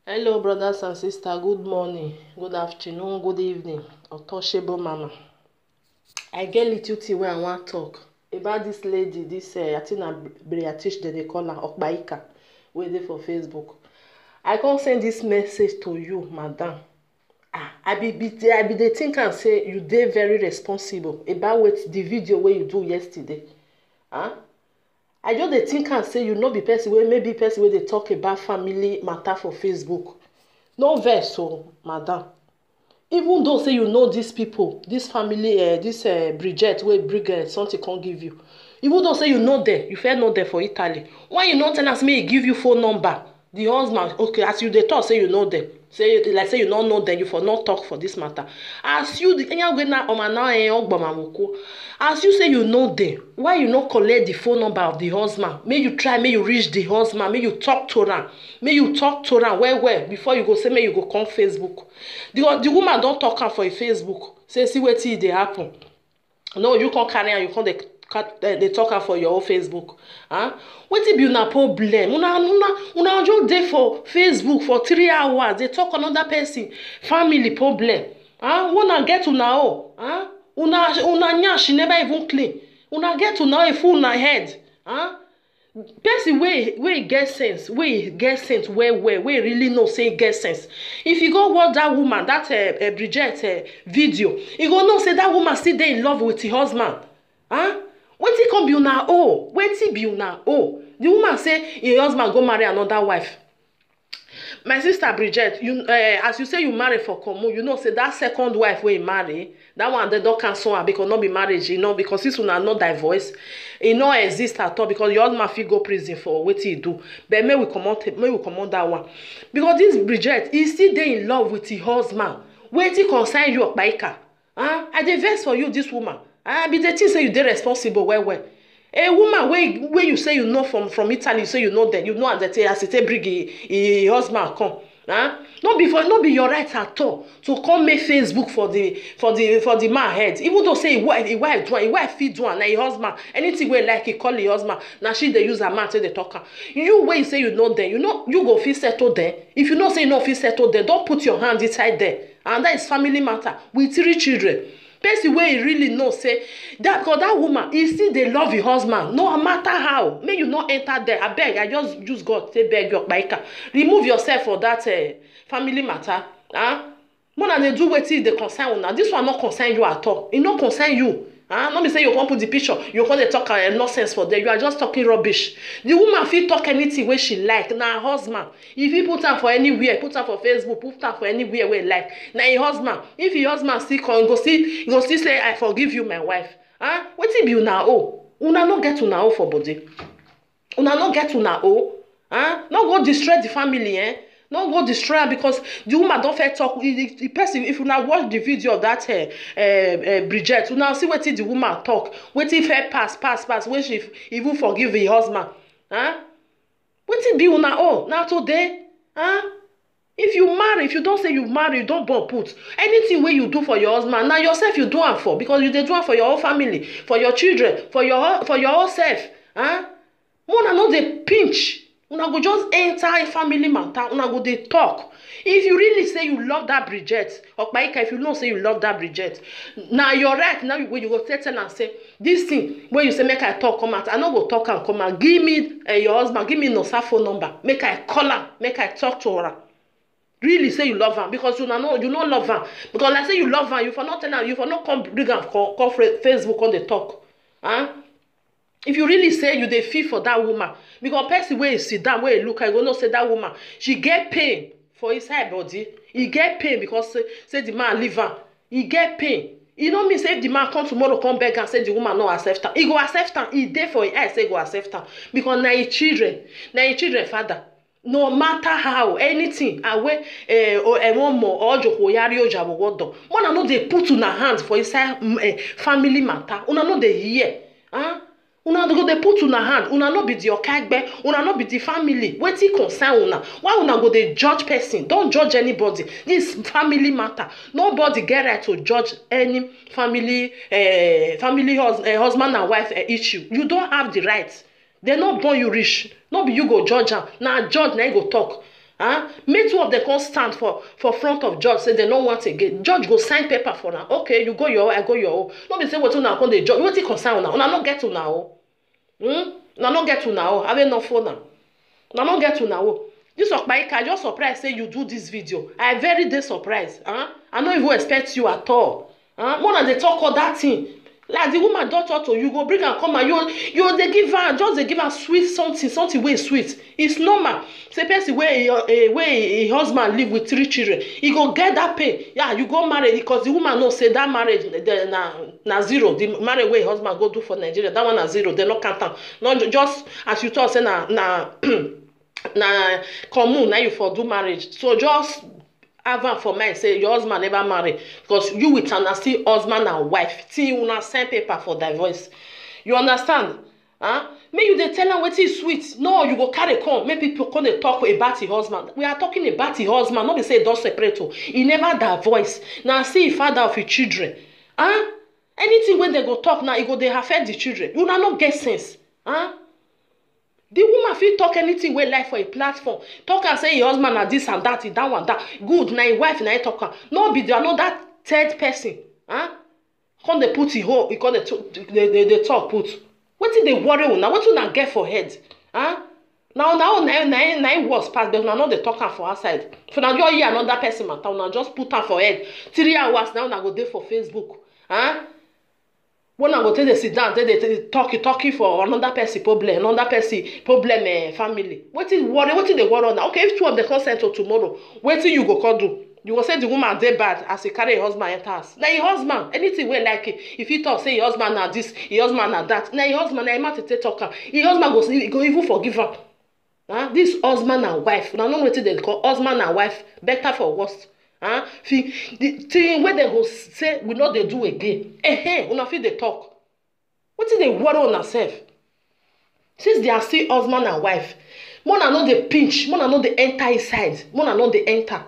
Hello, brothers and sisters. Good morning, good afternoon, good evening. Untouchable mama. I get little thing wey I wan talk about this lady, this I think na Beatrice dem dey call her Okpaika, wey dey for Facebook. I come send this message to you, madam. I be dey think am say you dey very responsible about the video wey you do yesterday. I just dey think am say you no be person wey maybe person wey dey talk about family matter for Facebook. No vex o, madam. Even though say you know these people, this family, this Bridget wey bring something come give you. Even though say you know them, you first know them for Italy. Why you no tell us make he give you phone number? The husband, okay, as you dey talk say you know them, say like say you no know them, you for not talk for this matter. As you as you say you know them, why you no collect the phone number of the husband? May you try, may you reach the husband, may you talk to am, may you talk to am well before you go say may you go come Facebook. The woman don talk am for a Facebook, say see wetin dey happen. No, you come carry am, you come dey talk am for your own Facebook. Wetin be una problem? Una just dey for Facebook for 3 hours dey talk another person family problem. Una get una own. Una nyash never even clean. Una get una own full una head. Person wey get sense, well, wey really know say e get sense. If you go watch that woman, that Bridget video, you go know say that woman still dey in love with her husband. Wetin come be una own? Wetin be una own? The woman say her husband go marry another wife. My sister Bridget, as you say you marry for common, you know say that second wife wey you marry, that one they don cancel her because no be marriage, because since una no divorce, e no exist at all because your husband fit go prison for wetin he do. But may we comot that one, because this Bridget e still dey in love with her husband. Wetin concern you, Okpaika? I dey vex for you, this woman. I be the thing say you dey responsible well. A woman wey you say you know from Italy, you say you know them, you know as they take bring her husband come. No be your right at all to come make Facebook for the man head. Even though say him wife fit do am, na her husband. Anything wey like he call her husband, na she dey use her mouth say dey talk am. You wey you say you know them, you go fit settle them. If you know say you no fit settle them, don't put your hand inside there. And that is family matter with 3 children. Person wey really know say that, because that woman e still dey love her husband no matter how. Make you no enter there, abeg. I just use God say beg you, Okpaika, remove yourself for that family matter. Una dey do wetin dey concern una. This one no concern you at all. E no concern you. No be say you come put the picture, you come dey talk nonsense for there. You are just talking rubbish. The woman fit talk anything wey she like. Na her husband. If he put am for anywhere, put am for Facebook, put am for anywhere wey like, na her husband. If her husband still come, go still say I forgive you, my wife. Wetin be una own? Una no get una own for body. Una no get una own. No go destroy the family. No go destroy her because the woman don first talk. The person, if una watch the video of that Bridget, una see wetin the woman talk. Wetin first pass wey she even forgive her husband. Wetin be una own? Na today. If you marry, if you don say you marry, you don born put. Anything wey you do for your husband, na yourself you do am for, because you dey do am for your own family, for your children, for your own self. Una no dey pinch. Una go just enter a family matter. Una go dey talk. If you really say you love that Bridget, Okpaika, if you know say you love that Bridget, na your right. Now when you go tell am say this thing wey you say make I talk come out, I no go talk am come out. Give me your husband, give me Nosa phone number, make I call am, make I talk to her. Really say you love am, because you no love am. Because like say you love am, you for not tell am, you for not come bring am come Facebook on the talk. If you really say you dey feel for that woman, because person wey sit down, wey look, I go know say that woman, she get pain for inside body. E get pain because say the man leave am. E get pain. E no mean say if the man come tomorrow come beg and say the woman no accept am. E go accept am. E dey for him eye say go accept am, because na him children father. No matter how, anything away one more or jokoyari ojabogodo. Una no dey put una hand for inside family matter. Una no dey hear. Una go dey put una hand. Una no be the okagbe. Una no be the family. Wetin concern una? Why una go dey judge person? Don't judge anybody. This family matter. Nobody get right to judge any family husband and wife issue. You don't have the right. They no born you rich. No be you go judge am. Na judge na go talk. Make two of them come stand for front of judge, say they no want again. Judge go sign paper for now. Okay, you go your own, I go your own. No be say what una come dey judge. Wetin concern una? Una no get una own. Una no get una own. Have enough for now. Una no get una own. This Okpaika, I just surprised say you do this video. I very dey surprised. I no even expect you at all. More than they talk all that thing. Like the woman don talk to you, go bring am come and you dey give her, just dey give her sweet something wey sweet. It's normal. Say person wey a husband live with 3 children, he go get that pain. Yeah, you go marry because the woman know say that marriage na zero. The marriage wey husband go do for Nigeria, that one na zero. They no count am. Not just as you talk say na common na you for do marriage. So just have am for mind say your husband never marry because you with am still husband and wife till una sign paper for divorce. You understand? Make you dey tell am wetin sweet. No, you go carry come make people come dey talk about your husband. We are talking about your husband, not be say e don separate o. He never divorce. Na still father of his children. Anything wey dem go talk now, e go dey affect the children. Una no get sense. The woman fit talk anything wey like for a platform. Talk am say your husband na this and that, that one that. Good, na him wife na him talk am. No be there another third person. Come dey put him hole, he come dey talk put. Wetin dey worry una? Wetin una get for head? Now him worse pass, but una no dey talk am for outside. If una just hear another person matter, una just put am for head. 3 hours now una go dey for Facebook. When I go take the sit down, they talking for another person problem, family. Wetin worry? Wetin dey worry now? Okay, if 2 of them come settle tomorrow, wetin you go come do? You go say the woman dey bad as he carry her husband enter house. Na your husband, anything wey like it. If he talk say your husband na this, your husband na that, na your husband, na him out to take talk am. Your husband go even forgive am. This husband and wife, una know wetin dem call husband and wife, better for worse. The thing wey dem go say we no dey do again. Una fit dey talk. Wetin dey worry una sef? Since they are still husband and wife, mona no dey pinch, mona no dey enter inside, mona no dey enter.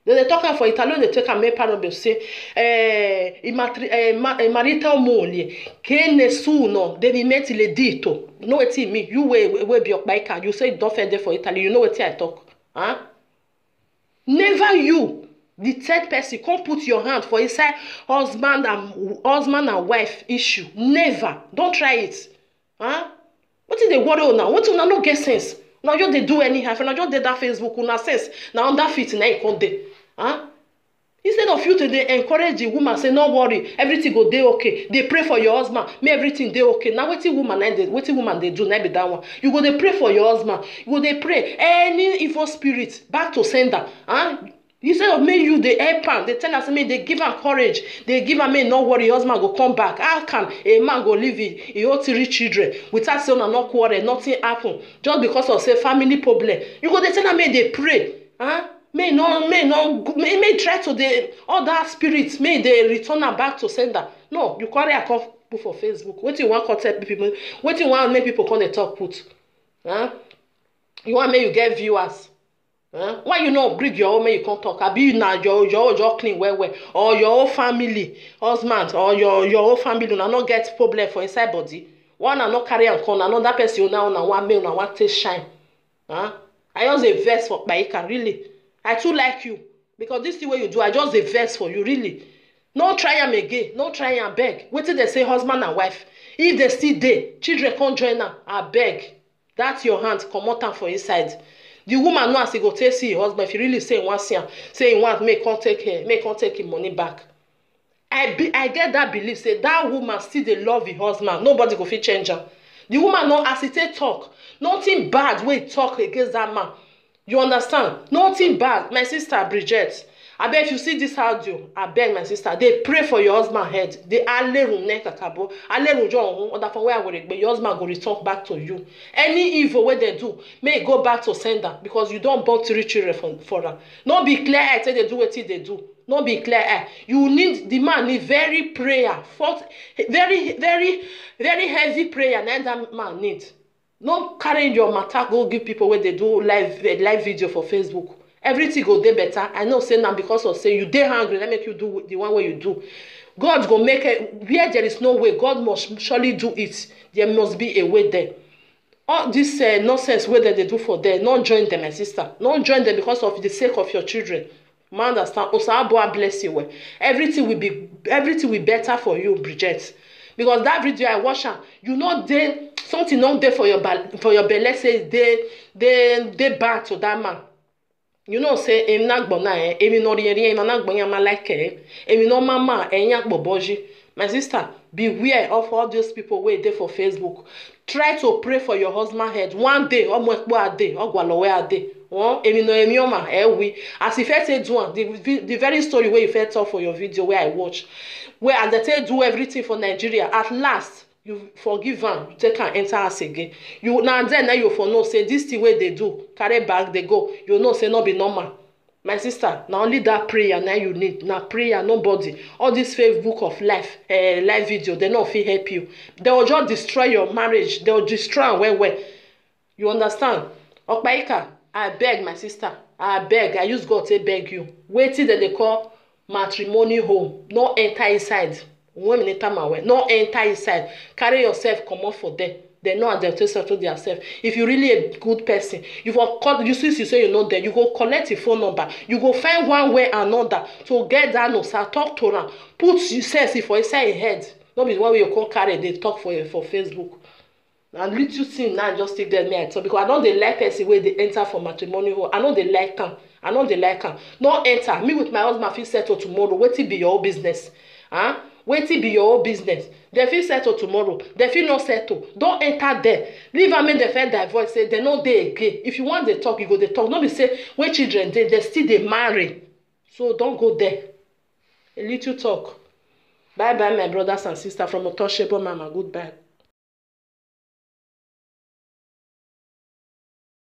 They dey talk am for Italian, they take am make parable say marital moglie che nessuno devi mettere dito. You know wetin e mean? You wey be Okpaika, you say you don offend for Italy, you know wetin I talk? Never you, the third person, come put your hand for inside husband and wife issue. Never. Don't try it. What is the worry una? What una no get sense? Now you dey do anyhow. Now just dey that Facebook una sense. Now under fit na e come dey. Instead of you to dey encourage the woman, say no worry, everything go dey okay. They pray for your husband, make everything dey okay. Now wetin woman dey do na be that one. You go dey pray for your husband. You go dey pray any evil spirit back to sender. Instead of make you dey help am, dey tell am say make dey give am courage, dey give am make no worry, your husband go come back. How can a man go leave him whole 3 children without say una no quarrel, nothing happen, just because of say family problem? You go dey tell am make dey pray. May try to the other spirits, may they return her back to sender. No, you carry a call put for Facebook. What you want to tell people? What you want make people come and talk put? You want make you get viewers? Why you not bring your own, make you come talk? Abi na your clean well, or your whole family, husband, or your whole family na not get problem for inside body. One and not carry and come, another person now na one make una want to shine. I just a verse for Okpaika, really. I too like you because this thing what you do, I just a verse for you, really. No try am again, no try am beg. Wait till they say husband and wife. If they still there, children can't join them. I beg. That's your hand, come out for inside. The woman know as he go take see your husband. If you really say one thing, say he want make can't take her, make can't take him money back. I get that belief. Say that woman still they love her husband. Nobody go fit change her. The woman know as he take talk, nothing bad wey talk against that man. You understand? Nothing bad. My sister Bridget, I bet if you see this audio, I beg my sister, they pray for your husband head. They alerun nekakabo, alerun jo other for where but your husband go return back to you. Any evil what they do, may go back to sender because you don't born 3 children for them. Not be clear eye say they do what they do. Not be clear eye. You need the man need very prayer, very heavy prayer. And that man needs. Not carry your matter go give people where they do live video for Facebook. Everything go dey better. I know say now because of say you dey hungry, let make you do the one way you do. God go make it where there is no way. God must surely do it. There must be a way there. all this nonsense wey dem dey do for there, no join them, my sister. No join them because of the sake of your children. Ma understand? Osaboa bless you well. Everything will better for you, Bridget. Because that video I watch am, you know dey something not there for your belle say they bad to that man. You know say emi na gbona emi no ri emi na gbon yan ma like emi no mama eyan gboboji. My sister, beware of all those people wey dey for Facebook. Try to pray for your husband head. One day, omo ekpo ade, ogwalowe ade. Emi no emi oma we. As if I say do one, the very story where you first talk for your video where I watch, where as they say do everything for Nigeria, at last you forgive am, you take am enter house again. You now you for know say this thing wey they do, carry bag they go. You know say no be normal. My sister, now only that prayer now you need. Now prayer, nobody. All this Facebook of life video, they not fit help you. They will just destroy your marriage. They will destroy well. You understand? Okpaika, I beg my sister. I beg. I use God to beg you. Wait till they call matrimony home. No enter inside. No enter inside. Carry yourself, come out for them. They know how they settle themselves. If you really a good person, you say you know them, you go collect a phone number. You go find one way or another to get that no sir, talk to them. Put yourself for inside your head. Not be one way you call carry, they talk for Facebook. And little thing now just take them me I talk because I know they like person where they enter for matrimony home. I know they like them. I know they like them. No enter. Me with my husband feel settle tomorrow. Wait till be your own business. Huh? Wait till be your own business. They feel settle tomorrow. They feel not settle. Don't enter there. Leave them in the fair divorce. Say they know they again. If you want to talk, you go they talk. Don't be say when children they still they marry. So don't go there. A little talk. Bye bye, my brothers and sisters from Untouchable Mama. Goodbye.